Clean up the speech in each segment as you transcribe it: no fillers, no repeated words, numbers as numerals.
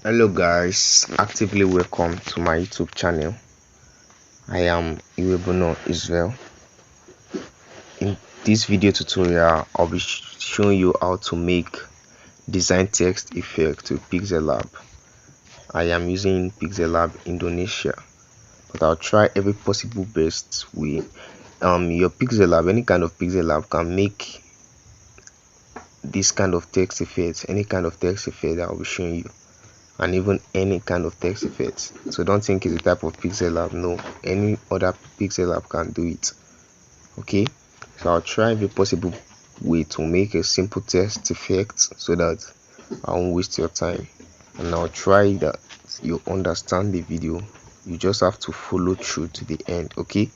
Hello guys, actively welcome to my YouTube channel. I am Iwebono Israel. In this video tutorial, I'll be showing you how to make design text effect with Pixellab. I am using Pixellab Indonesia, but I'll try every possible best way. Your Pixellab, any kind of Pixellab can make this kind of text effect, any kind of text effect that I'll be showing you. And even any kind of text effects. So don't think it's a type of Pixellab. No, any other Pixellab can do it. Okay, so I'll try every possible way to make a simple text effect so that I won't waste your time, and I'll try that you understand the video. You just have to follow through to the end. Okay,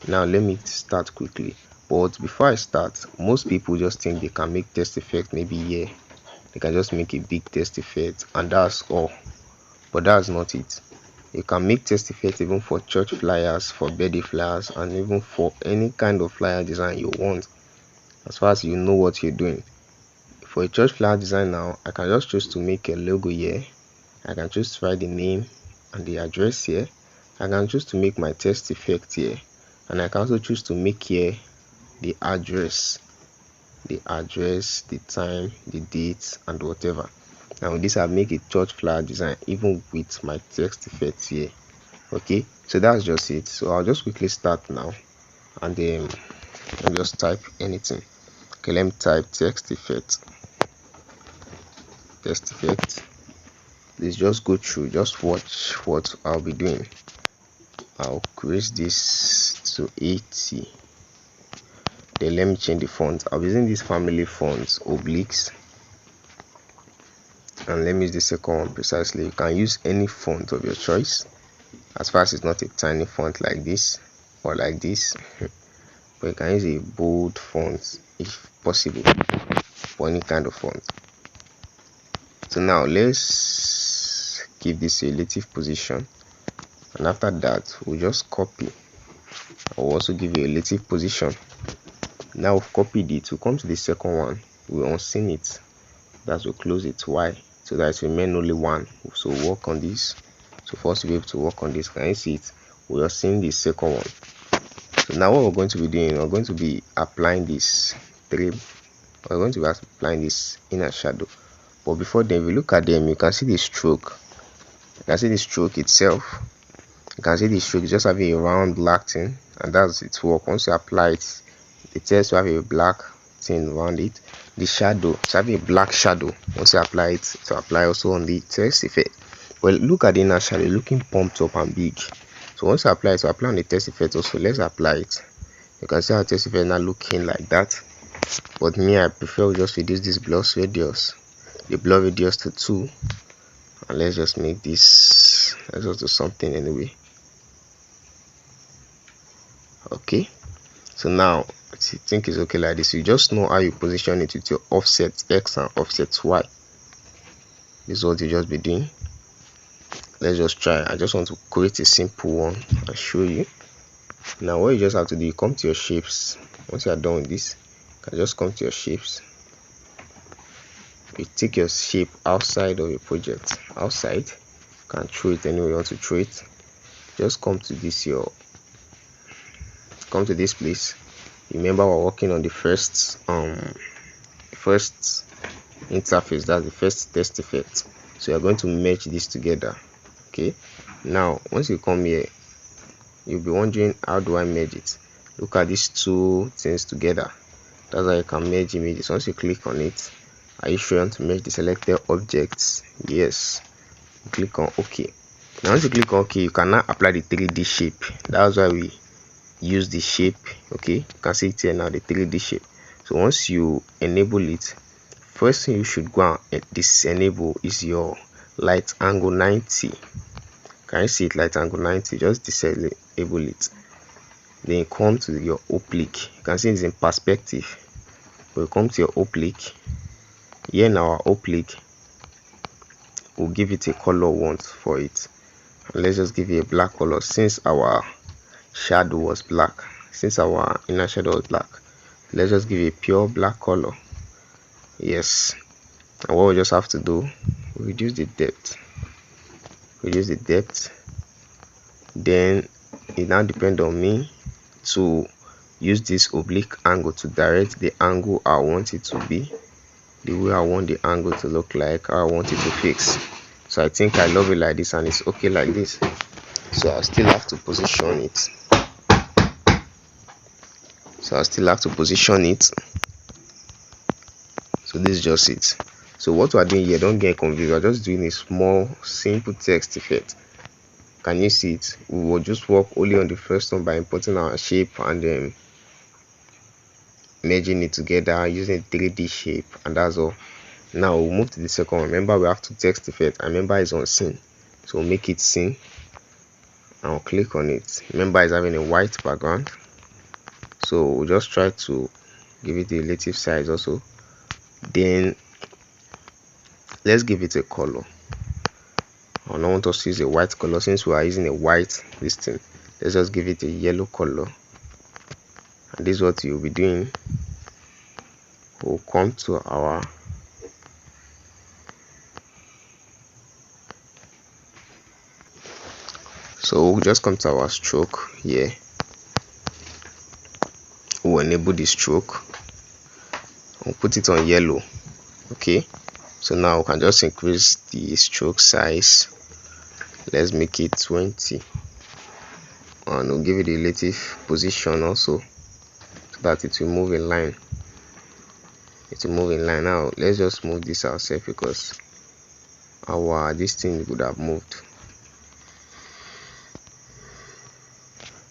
now let me start quickly. But before I start, most people just think they can make text effect maybe here. They can just make a big text effect and that's all, but that's not it. You can make text effect even for church flyers, for birthday flyers, and even for any kind of flyer design you want, as far as you know what you're doing. For a church flyer design now, I can just choose to make a logo here. I can choose to write the name and the address here. I can choose to make my text effect here, and I can also choose to make here the address, the time, the date, and whatever. Now with this, I'll make a church flyer design even with my text effects here. Okay, so that's just it. So I'll just quickly start now, and then I'll just type anything. Okay, let me type text effect. Please just go through, just watch what I'll be doing. I'll create this to 80. Then let me change the font. I'll be using this family fonts, obliques, and let me use the second one precisely. You can use any font of your choice, as far as it's not a tiny font like this or like this. But you can use a bold font if possible, for any kind of font. So now let's give this a relative position, and after that we'll just copy. I'll also give you a relative position. Now we've copied it, we'll come to the second one, we'll unsin it, that will close it. Why? So that it remain only one. So we'll work on this. So for us to be able to work on this, can you see it? We are seeing the second one. So now what we're going to be doing, we're going to be applying this trim. We're going to be applying this inner shadow. But before then, if you look at them, you can see the stroke. You can see the stroke itself. You can see the stroke is just having a round black thing, and that's its work. Once you apply it, it tends to have a black thing around it. The shadow, it's having a black shadow. Once you apply it, to apply also on the text effect. Well, look at the inner shadow looking pumped up and big. So once you apply it, to apply on the text effect also, let's apply it. You can see how text effect now looking like that. But me, I prefer just reduce this blur radius, the blur radius to 2, and let's just make this, let's just do something anyway. Okay, so now I think it's okay like this. You just know how you position it with your offset X and offset Y. This is what you just be doing. Let's just try. I just want to create a simple one and show you. Now what you just have to do, you come to your shapes. Once you are done with this, you can just come to your shapes. You take your shape outside of your project, outside. You can throw it anywhere you want to throw it. Just come to this place. Remember, we're working on the first interface, that's the first text effect. So you're going to merge this together. Okay, now once you come here, you'll be wondering, how do I merge it? Look at these two things together. That's how you can merge images. Once you click on it, are you sure you want to merge the selected objects? Yes. Click on OK. Now once you click on OK, you can now apply the 3D shape. That's why we use the shape. Okay, you can see it here now, the 3D shape. So once you enable it, first thing you should go and disenable is your light angle 90. Can you see it, light angle 90? Just disable it. Then you come to your oblique. You can see it's in perspective. We'll come to your oblique. Here now, our oblique, we'll give it a color we want for it. And let's just give it a black color, since our shadow was black, since our inner shadow was black. Let's just give it a pure black color. Yes. And what we just have to do, reduce the depth. Then it now depends on me to use this oblique angle to direct the angle I want it to be, the way I want the angle to look like, how I want it to fix. So I think I love it like this, and it's okay like this. So I still have to position it. So this is just it. So what we are doing here, don't get confused, we're just doing a small simple text effect. Can you see it? We will just work only on the first one by importing our shape and then merging it together using 3D shape, and that's all. Now we'll move to the second one. Remember, we have to text effect, and remember it's on scene, so we'll make it scene and we'll click on it. Remember, it's having a white background, so we'll just try to give it a relative size also. Then let's give it a color. I don't want us to use a white color since we are using a white listing. Let's just give it a yellow color, and this is what you'll be doing. We'll come to our we'll just come to our stroke here. We'll enable the stroke. We'll put it on yellow. Okay, so now we can just increase the stroke size. Let's make it 20, and we'll give it a relative position also, so that it will move in line. Now let's just move this ourselves, because this thing would have moved.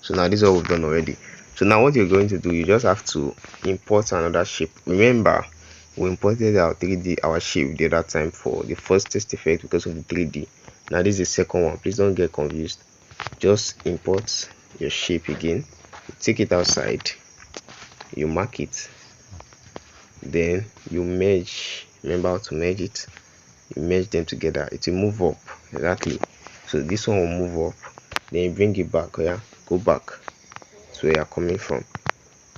So now this is what we've done already. So now what you're going to do, you just have to import another shape. Remember, we imported our shape the other time for the first test effect because of the 3D. Now this is the second one. Please don't get confused. Just import your shape again, take it outside, you mark it, then you merge. Remember how to merge it. You merge them together, it will move up. Exactly. So this one will move up, then you bring it back. Yeah, go back to where you're coming from.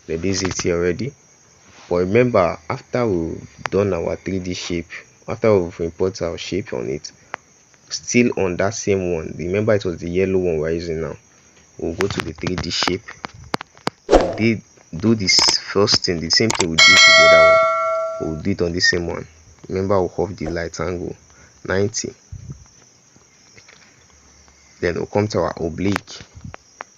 Then this is it here already. But remember, after we've done our 3D shape, after we've imported our shape on it, still on that same one, remember it was the yellow one we're using now, we'll go to the 3D shape and do this first thing, the same thing we did to the other one. We'll do it on the same one. Remember, we'll have the light angle 90. Then we'll come to our oblique.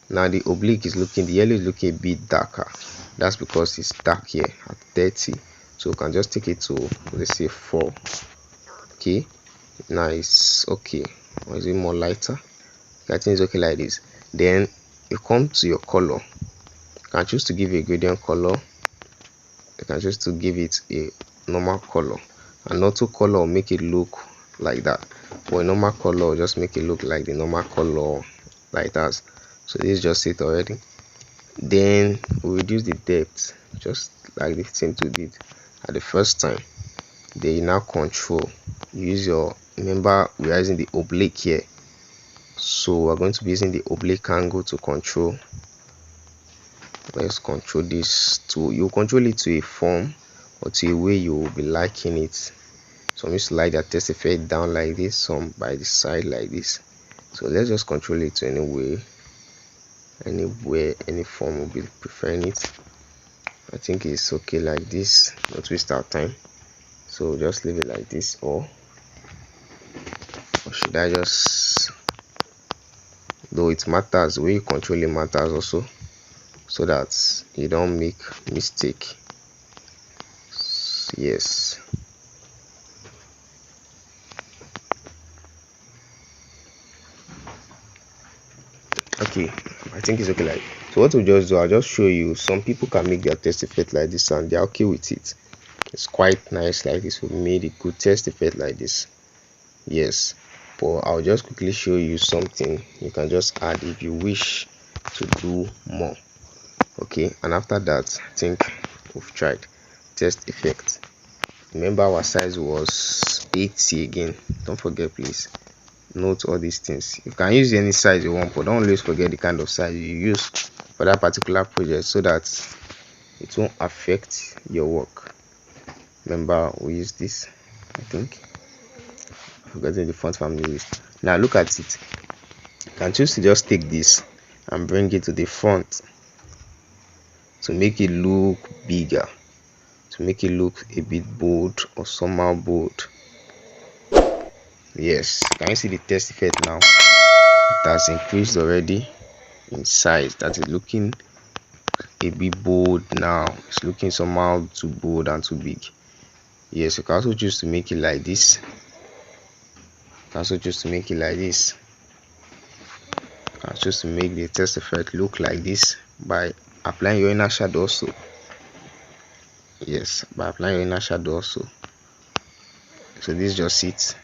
Now the oblique is looking, the yellow is looking a bit darker. That's because it's dark here at 30. So we can just take it to, let's say, 4. Okay, now it's okay. Or is it more lighter? I think it's okay like this. Then you come to your color. You can choose to give a gradient color. You can choose to give it a normal color. An auto color will make it look like that. For a normal color, will just make it look like the normal color like that. So this is just it already. Then we reduce the depth just like the thing we did at the first time. Then you now control. You use your, remember we are using the oblique here, so we're going to be using the oblique angle to control. Let's control this to, you control it to a form or to a way you will be liking it. So I'm just slide that test effect down like this, some by the side like this. So let's just control it to any way, anywhere, any form will be preferring it. I think it's okay like this, not waste our time. So just leave it like this, or should I just, though it matters, the way you control it matters also, so that you don't make mistake. Yes. Okay, I think it's okay like. So what we'll just do, I'll just show you. Some people can make their test effect like this and they're okay with it. It's quite nice like this. We made a good test effect like this. Yes, but I'll just quickly show you something you can just add if you wish to do more. Okay, and after that, I think we've tried test effect. Remember our size was 80 again. Don't forget, please note all these things. You can use any size you want, but don't always forget the kind of size you use for that particular project, so that it won't affect your work. Remember, we use this, I think forgetting the font family list. Now look at it. You can choose to just take this and bring it to the front to make it look bigger, to make it look a bit bold or somehow bold. Yes, can you see the text effect now? It has increased already in size. That is looking a bit bold now. It's looking somehow too bold and too big. Yes, you can also choose to make it like this. You can also choose to make it like this. You can choose to make the text effect look like this by applying your inner shadow also. Yes, by applying your inner shadow also. So this is just it.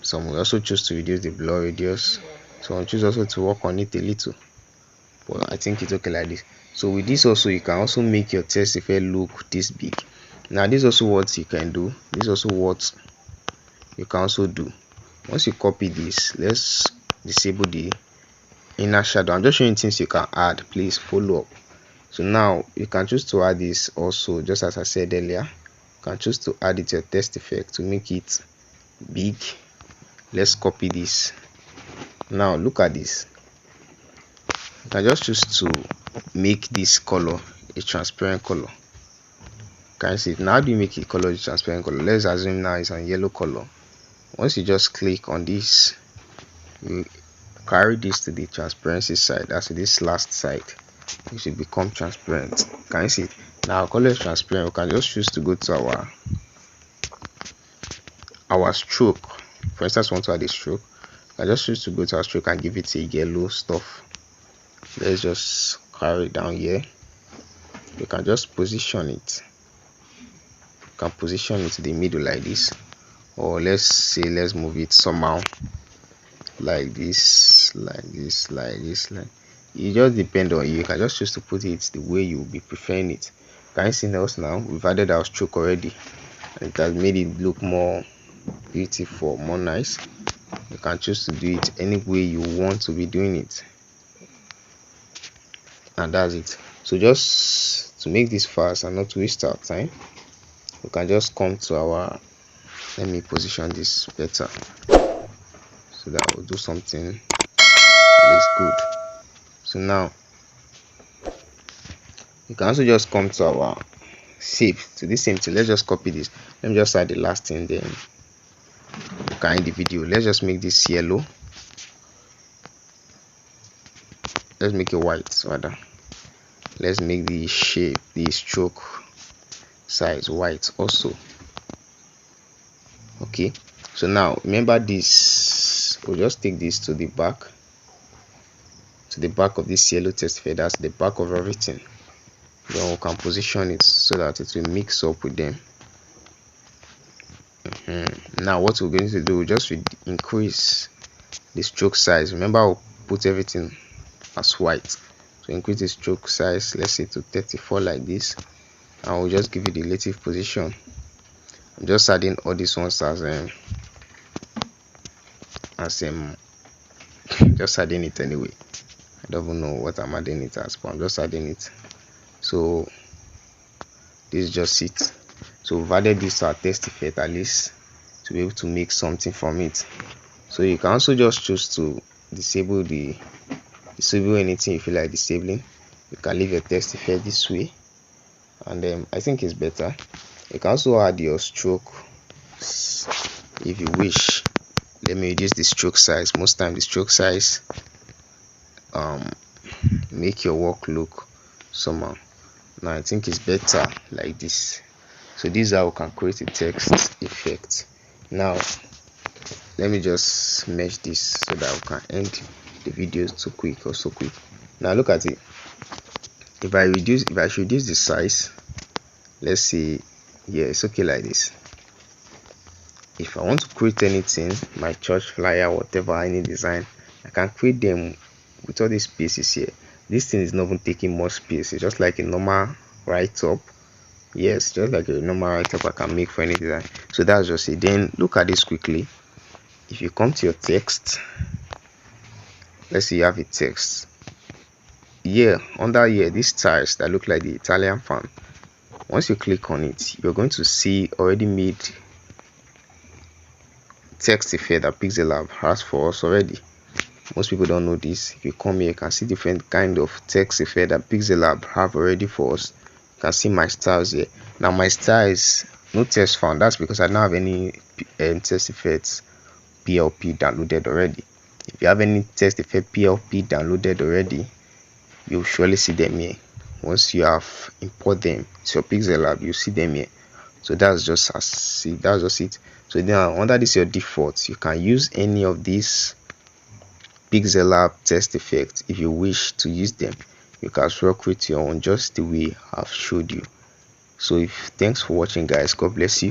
Some will also choose to reduce the blur radius. Some choose also to work on it a little. But I think it's okay like this. So with this also, you can also make your text effect look this big. Now this is also what you can do. This is also what you can also do. Once you copy this, let's disable the inner shadow. I'm just showing things you can add. Please follow up. So now you can choose to add this also, just as I said earlier. You can choose to add it to your text effect to make it big. Let's copy this. Now look at this. You can just choose to make this color a transparent color. Can you see it? Now how do you make a color a transparent color? Let's assume now it's on yellow color. Once you just click on this, you carry this to the transparency side. That's this last side. It should become transparent. Can you see it? Now color is transparent. We can just choose to go to our stroke. For instance, we want to add a stroke. I just choose to go to our stroke and give it a yellow stuff. Let's just carry it down here. You can just position it. You can position it to the middle like this, or let's move it somehow like this, like this, like this. Like it just depends on you. You can just choose to put it the way you will be preferring it. Can you see us now? We've added our stroke already, and it has made it look more beautiful, more nice. You can choose to do it any way you want to be doing it, and that's it. So just to make this fast and not to waste our time, we can just come to our, let me position this better so that we'll do something looks good. So now you can also just come to our save to this same thing. Let's just copy this. Let me just add the last thing, then you can end the video. Let's just make this yellow. Let's make it white rather. Let's make the shape, the stroke size white also. Okay, so now remember this, we'll just take this to the back of this yellow text effect. That's the back of everything. Then we can position it so that it will mix up with them. Now what we're going to do, we'll just increase the stroke size. Remember, I'll put everything as white. So increase the stroke size, let's say to 34 like this, and we'll just give it the relative position. I'm just adding all these ones as just adding it anyway. I don't even know what I'm adding it as, but I'm just adding it. So this is just it. So we've added this to our text effect at least to be able to make something from it. So you can also just choose to disable anything you feel like disabling. You can leave your text effect this way, and I think it's better. You can also add your stroke if you wish. Let me reduce the stroke size. Most time the stroke size make your work look somehow. Now I think it's better like this. So this is how we can create a text effect. Now let me just mesh this so that we can end the video so quick. Now look at it. If I should reduce the size, let's see, yeah, it's okay like this. If I want to create anything, my church flyer, whatever, any design, I can create them with all these spaces here. This thing is not even taking much space. It's just like a normal write-up. Yes, just like a normal write-up I can make for any design. So that's just it. Then look at this quickly. If you come to your text, let's say you have a text here, under here, these tiles that look like the Italian fan. Once you click on it, you're going to see already made text effect that Pixellab has for us already. Most people don't know this. If you come here, you can see different kind of text effect that Pixellab have already for us. You can see my styles here. Now my style is no text found. That's because I don't have any text effects PLP downloaded already. If you have any text effect PLP downloaded already, you'll surely see them here. Once you have import them to your Pixellab, you see them here. So that's just it. So now under this your default, you can use any of these Pixellab text effects. If you wish to use them, you can work with your own just the way I've showed you. So thanks for watching, guys. God bless you.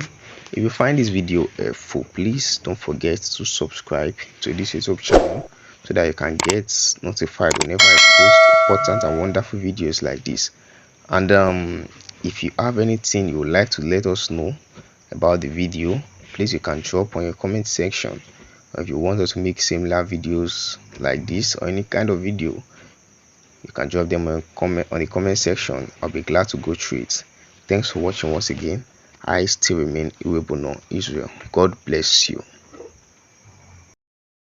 If you find this video helpful, please don't forget to subscribe to this YouTube channel so that you can get notified whenever I post important and wonderful videos like this. And if you have anything you would like to let us know about the video, please you can drop on your comment section. If you want us to make similar videos like this or any kind of video, you can drop them on the comment section. I'll be glad to go through it. Thanks for watching once again. I still remain Iwebono Israel. God bless you.